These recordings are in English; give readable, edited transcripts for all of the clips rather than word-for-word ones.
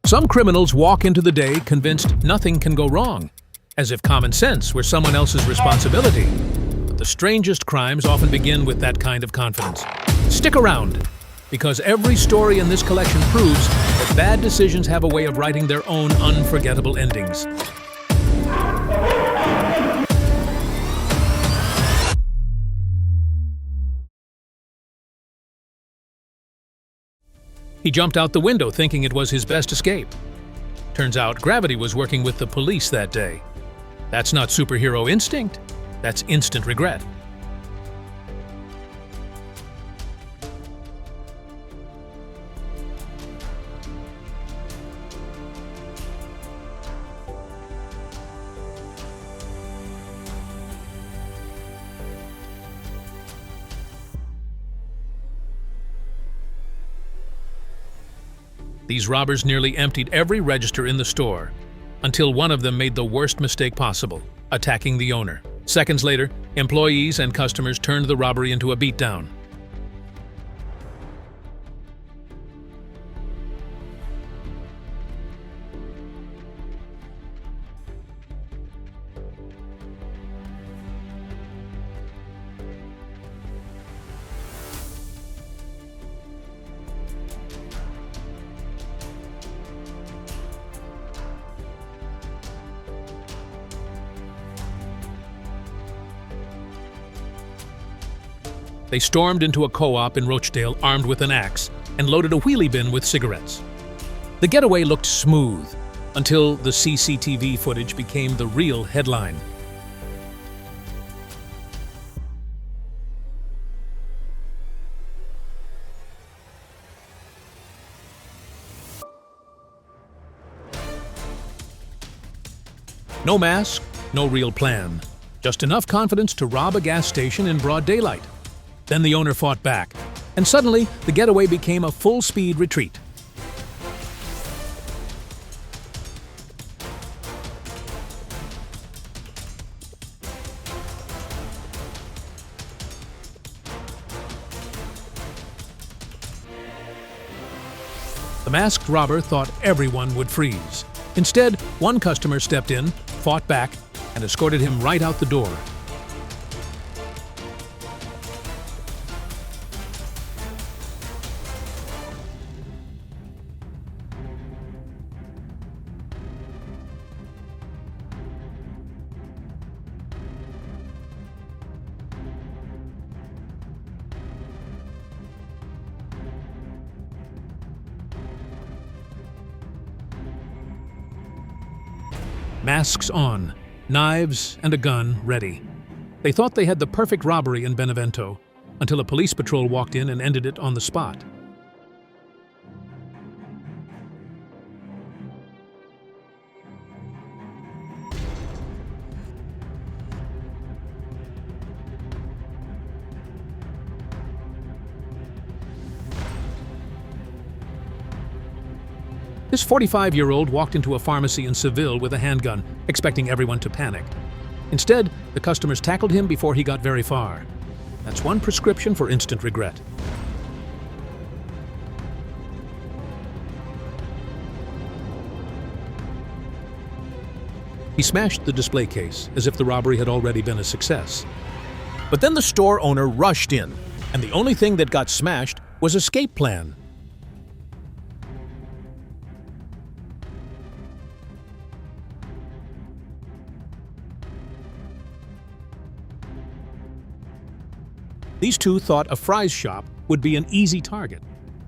Some criminals walk into the day convinced nothing can go wrong, as if common sense were someone else's responsibility. But the strangest crimes often begin with that kind of confidence. Stick around, because every story in this collection proves that bad decisions have a way of writing their own unforgettable endings. He jumped out the window thinking it was his best escape. Turns out gravity was working with the police that day. That's not superhero instinct, that's instant regret. These robbers nearly emptied every register in the store, until one of them made the worst mistake possible, attacking the owner. Seconds later, employees and customers turned the robbery into a beatdown. They stormed into a co-op in Rochdale armed with an axe and loaded a wheelie bin with cigarettes. The getaway looked smooth until the CCTV footage became the real headline. No mask, no real plan. Just enough confidence to rob a gas station in broad daylight. Then the owner fought back, and suddenly the getaway became a full-speed retreat. The masked robber thought everyone would freeze. Instead, one customer stepped in, fought back, and escorted him right out the door. Masks on, knives and a gun ready. They thought they had the perfect robbery in Benevento, until a police patrol walked in and ended it on the spot. This 45-year-old walked into a pharmacy in Seville with a handgun, expecting everyone to panic. Instead, the customers tackled him before he got very far. That's one prescription for instant regret. He smashed the display case, as if the robbery had already been a success. But then the store owner rushed in, and the only thing that got smashed was escape plan. These two thought a fries shop would be an easy target.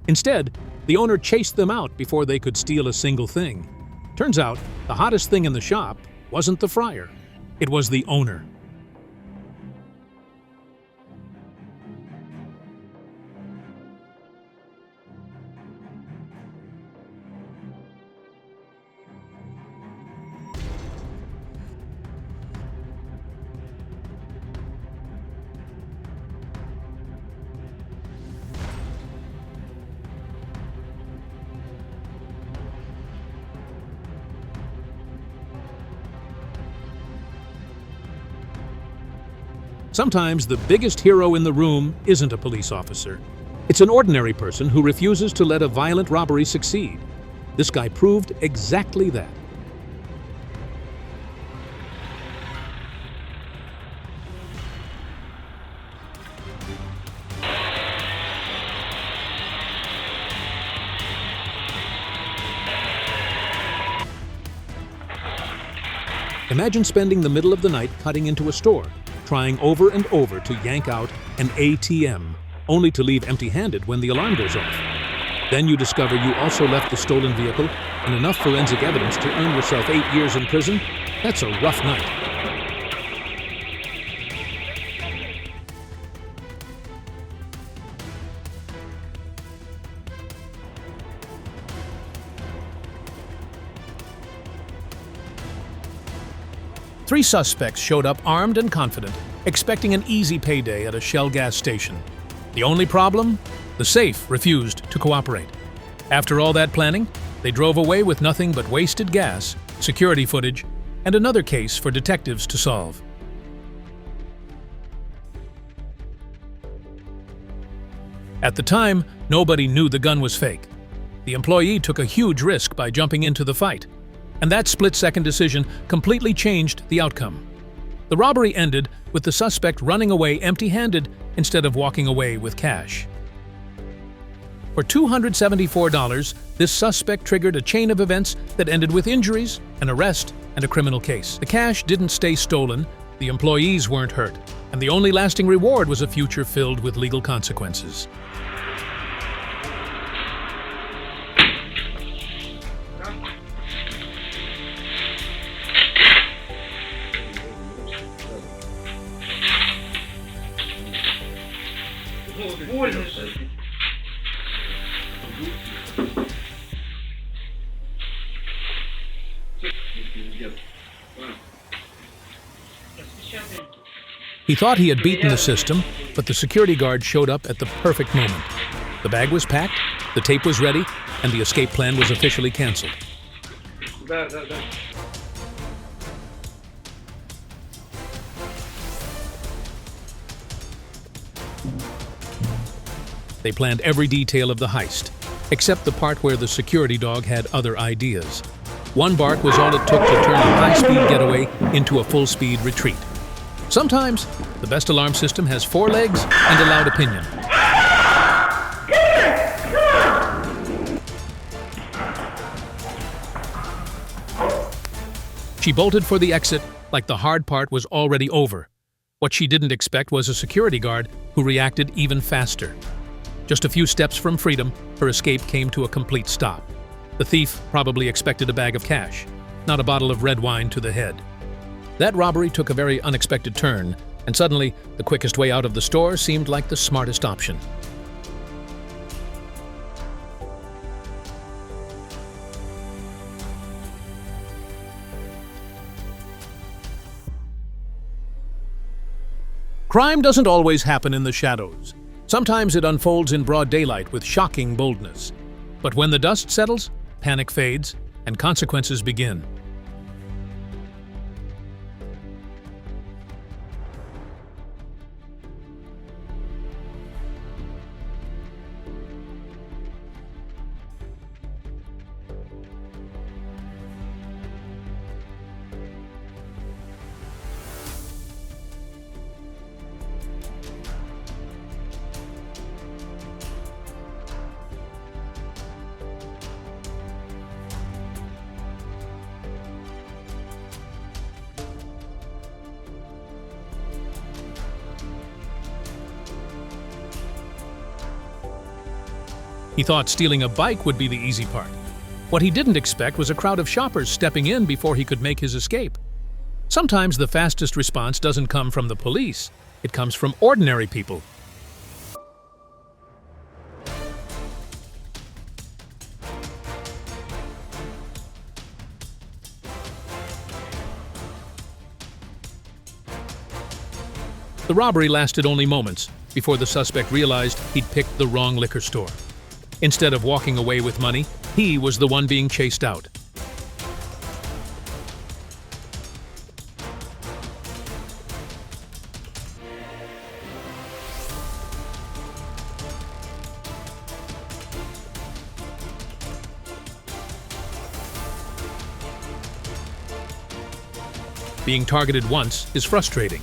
Instead, the owner chased them out before they could steal a single thing. Turns out, the hottest thing in the shop wasn't the fryer. It was the owner. Sometimes the biggest hero in the room isn't a police officer. It's an ordinary person who refuses to let a violent robbery succeed. This guy proved exactly that. Imagine spending the middle of the night cutting into a store, trying over and over to yank out an ATM, only to leave empty-handed when the alarm goes off. Then you discover you also left the stolen vehicle and enough forensic evidence to earn yourself 8 years in prison. That's a rough night. Three suspects showed up armed and confident, expecting an easy payday at a Shell gas station. The only problem? The safe refused to cooperate. After all that planning, they drove away with nothing but wasted gas, security footage, and another case for detectives to solve. At the time, nobody knew the gun was fake. The employee took a huge risk by jumping into the fight, and that split-second decision completely changed the outcome. The robbery ended with the suspect running away empty-handed instead of walking away with cash. For $274, this suspect triggered a chain of events that ended with injuries, an arrest, and a criminal case. The cash didn't stay stolen, the employees weren't hurt, and the only lasting reward was a future filled with legal consequences. He thought he had beaten the system, but the security guard showed up at the perfect moment. The bag was packed, the tape was ready, and the escape plan was officially canceled. They planned every detail of the heist, except the part where the security dog had other ideas. One bark was all it took to turn a high-speed getaway into a full-speed retreat. Sometimes, the best alarm system has 4 legs and a loud opinion. She bolted for the exit like the hard part was already over. What she didn't expect was a security guard who reacted even faster. Just a few steps from freedom, her escape came to a complete stop. The thief probably expected a bag of cash, not a bottle of red wine to the head. That robbery took a very unexpected turn, and suddenly, the quickest way out of the store seemed like the smartest option. Crime doesn't always happen in the shadows. Sometimes it unfolds in broad daylight with shocking boldness. But when the dust settles, panic fades, and consequences begin. He thought stealing a bike would be the easy part. What he didn't expect was a crowd of shoppers stepping in before he could make his escape. Sometimes the fastest response doesn't come from the police. It comes from ordinary people. The robbery lasted only moments before the suspect realized he'd picked the wrong liquor store. Instead of walking away with money, he was the one being chased out. Being targeted once is frustrating.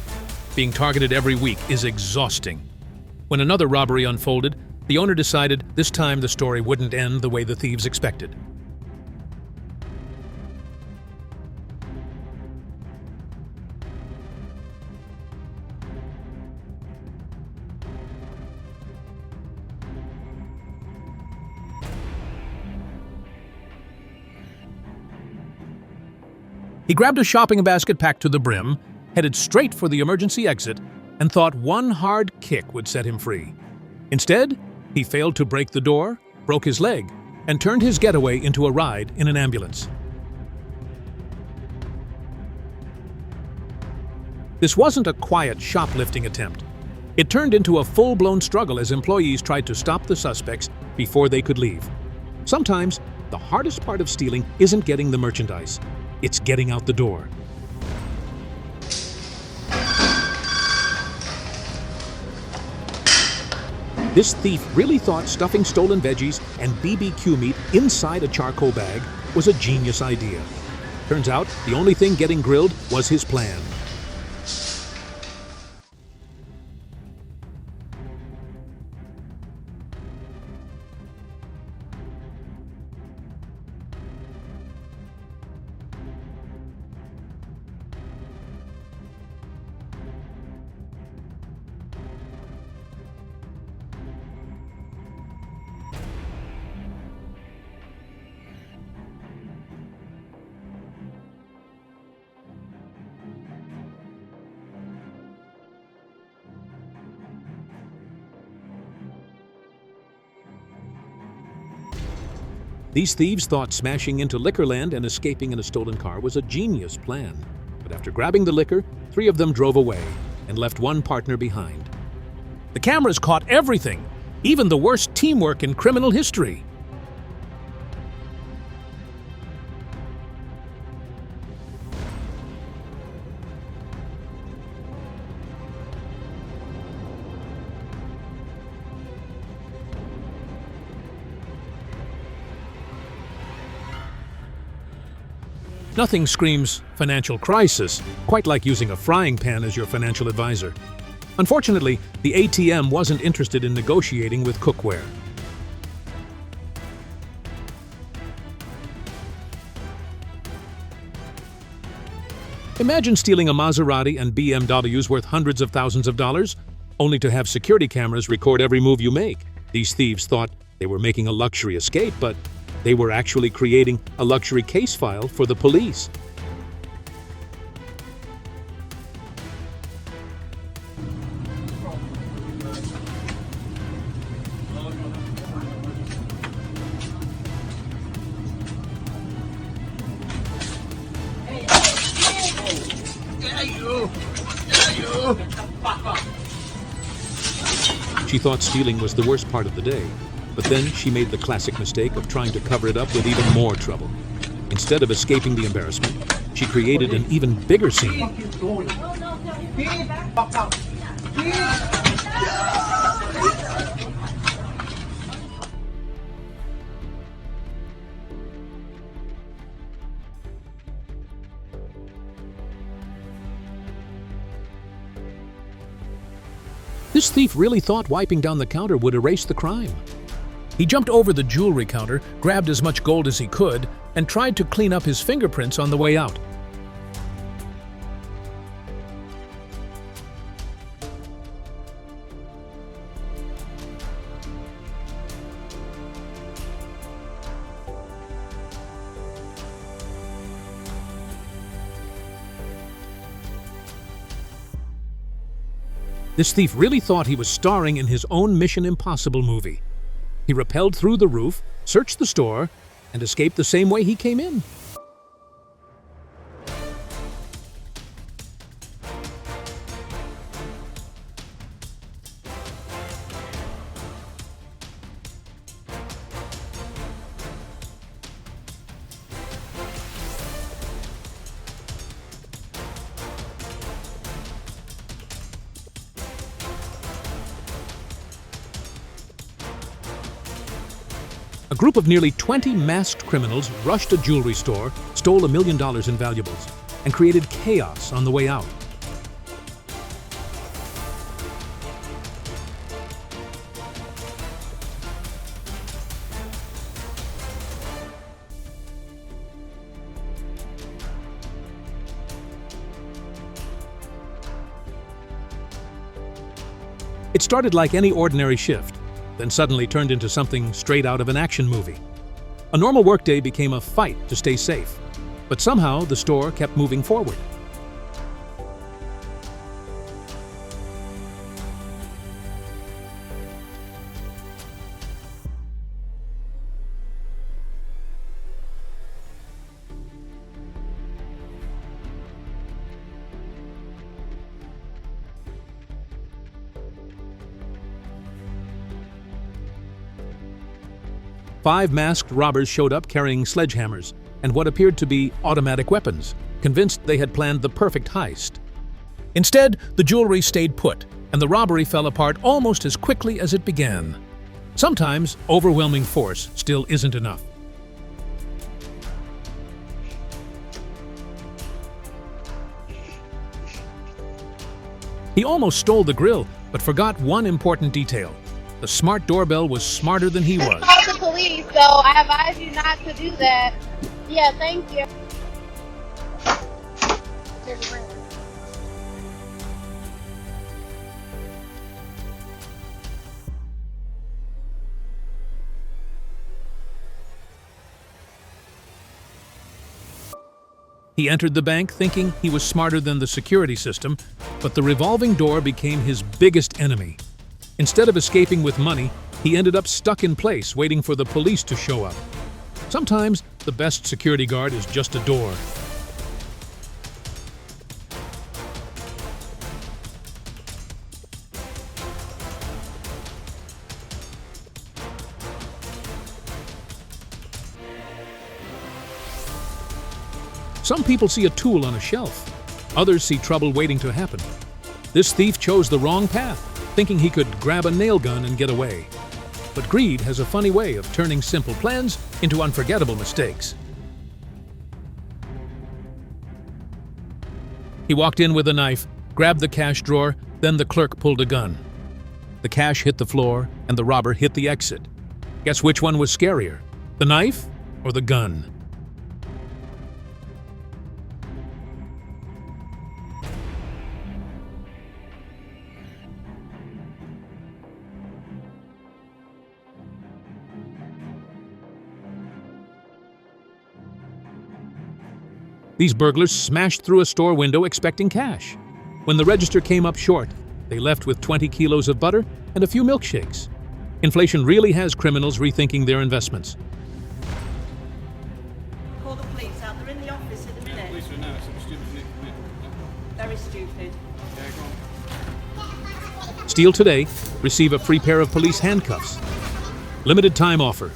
Being targeted every week is exhausting. When another robbery unfolded, the owner decided this time the story wouldn't end the way the thieves expected. He grabbed a shopping basket packed to the brim, headed straight for the emergency exit, and thought one hard kick would set him free. Instead, he failed to break the door, broke his leg, and turned his getaway into a ride in an ambulance. This wasn't a quiet shoplifting attempt. It turned into a full-blown struggle as employees tried to stop the suspects before they could leave. Sometimes, the hardest part of stealing isn't getting the merchandise. It's getting out the door. This thief really thought stuffing stolen veggies and BBQ meat inside a charcoal bag was a genius idea. Turns out, the only thing getting grilled was his plan. These thieves thought smashing into Liquorland and escaping in a stolen car was a genius plan. But after grabbing the liquor, 3 of them drove away and left one partner behind. The cameras caught everything, even the worst teamwork in criminal history. Nothing screams financial crisis quite like using a frying pan as your financial advisor. Unfortunately, the ATM wasn't interested in negotiating with cookware. Imagine stealing a Maserati and BMWs worth hundreds of thousands of dollars, only to have security cameras record every move you make. These thieves thought they were making a luxury escape, but they were actually creating a luxury case file for the police. She thought stealing was the worst part of the day. But then she made the classic mistake of trying to cover it up with even more trouble. Instead of escaping the embarrassment, she created an even bigger scene. This thief really thought wiping down the counter would erase the crime. He jumped over the jewelry counter, grabbed as much gold as he could, and tried to clean up his fingerprints on the way out. This thief really thought he was starring in his own Mission Impossible movie. He rappelled through the roof, searched the store, and escaped the same way he came in. A group of nearly 20 masked criminals rushed a jewelry store, stole $1 million in valuables. and created chaos on the way out. It started like any ordinary shift, then suddenly turned into something straight out of an action movie. A normal workday became a fight to stay safe, but somehow the store kept moving forward. Five masked robbers showed up carrying sledgehammers and what appeared to be automatic weapons, convinced they had planned the perfect heist. Instead, the jewelry stayed put, and the robbery fell apart almost as quickly as it began. Sometimes, overwhelming force still isn't enough. He almost stole the grill, but forgot one important detail. The smart doorbell was smarter than he was. Call the police, so I advise you not to do that. Yeah, thank you. He entered the bank thinking he was smarter than the security system, but the revolving door became his biggest enemy. Instead of escaping with money, he ended up stuck in place waiting for the police to show up. Sometimes, the best security guard is just a door. Some people see a tool on a shelf. Others see trouble waiting to happen. This thief chose the wrong path, thinking he could grab a nail gun and get away. But greed has a funny way of turning simple plans into unforgettable mistakes. He walked in with a knife, grabbed the cash drawer, then the clerk pulled a gun. The cash hit the floor, and the robber hit the exit. Guess which one was scarier, the knife or the gun? These burglars smashed through a store window expecting cash. When the register came up short, they left with 20 kilos of butter and a few milkshakes. Inflation really has criminals rethinking their investments. Call the police out. They're in the office at the minute. Police are now. It's stupid. Very stupid. Yeah, go on. Steal today, receive a free pair of police handcuffs. Limited time offer.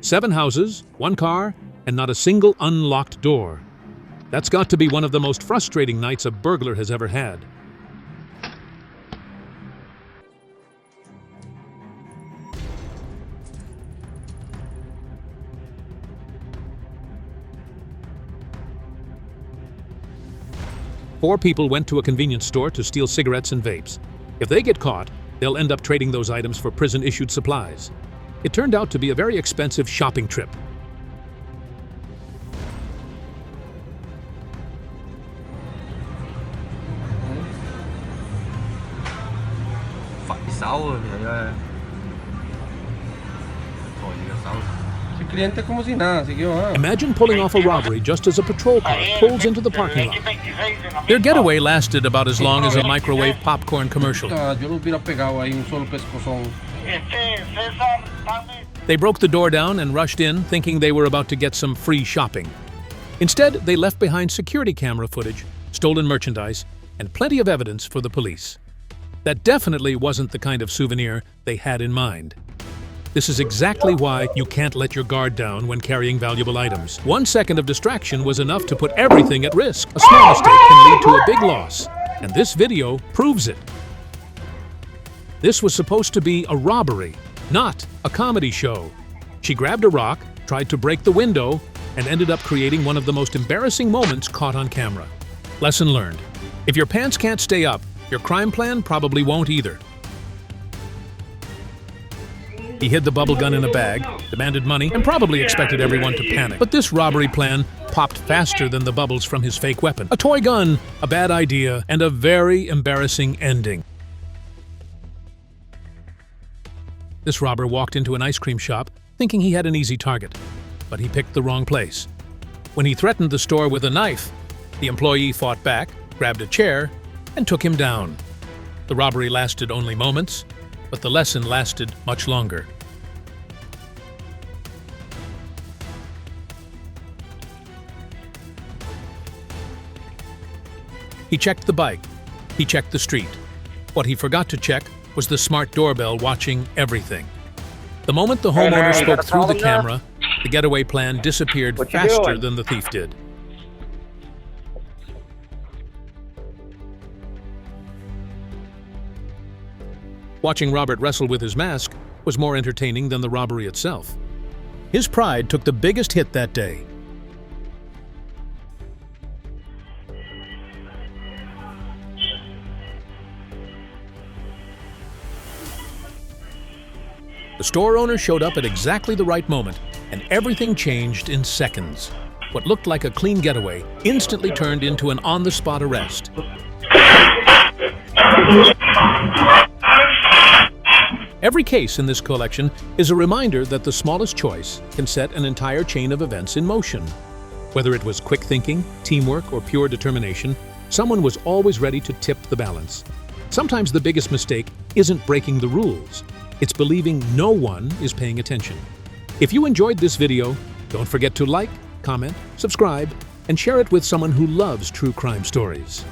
Seven houses, one car, and not a single unlocked door. That's got to be one of the most frustrating nights a burglar has ever had. Four people went to a convenience store to steal cigarettes and vapes. If they get caught, they'll end up trading those items for prison-issued supplies. It turned out to be a very expensive shopping trip. Phải xấu rồi vậy ơi. Thôi đi xấu. El cliente como si nada, siguió, ah. Imagine pulling off a robbery just as a patrol car pulls into the parking lot. Their getaway lasted about as long as a microwave popcorn commercial. Ah, yo lo hubiera pegado ahí un solo pescozón. They broke the door down and rushed in, thinking they were about to get some free shopping. Instead, they left behind security camera footage, stolen merchandise, and plenty of evidence for the police. That definitely wasn't the kind of souvenir they had in mind. This is exactly why you can't let your guard down when carrying valuable items. 1 second of distraction was enough to put everything at risk. A small mistake can lead to a big loss, and this video proves it. This was supposed to be a robbery, not a comedy show. She grabbed a rock, tried to break the window, and ended up creating one of the most embarrassing moments caught on camera. Lesson learned. If your pants can't stay up, your crime plan probably won't either. He hid the bubble gun in a bag, demanded money, and probably expected everyone to panic. But this robbery plan popped faster than the bubbles from his fake weapon. A toy gun, a bad idea, and a very embarrassing ending. This robber walked into an ice cream shop thinking he had an easy target, but he picked the wrong place. When he threatened the store with a knife, the employee fought back, grabbed a chair, and took him down. The robbery lasted only moments, but the lesson lasted much longer. He checked the bike. He checked the street. What he forgot to check was the smart doorbell watching everything. The moment the homeowner spoke through the camera, the getaway plan disappeared faster than the thief did. Watching Robert wrestle with his mask was more entertaining than the robbery itself. His pride took the biggest hit that day. The store owner showed up at exactly the right moment, and everything changed in seconds. What looked like a clean getaway instantly turned into an on-the-spot arrest. Every case in this collection is a reminder that the smallest choice can set an entire chain of events in motion. Whether it was quick thinking, teamwork, or pure determination, someone was always ready to tip the balance. Sometimes the biggest mistake isn't breaking the rules. It's believing no one is paying attention. If you enjoyed this video, don't forget to like, comment, subscribe, and share it with someone who loves true crime stories.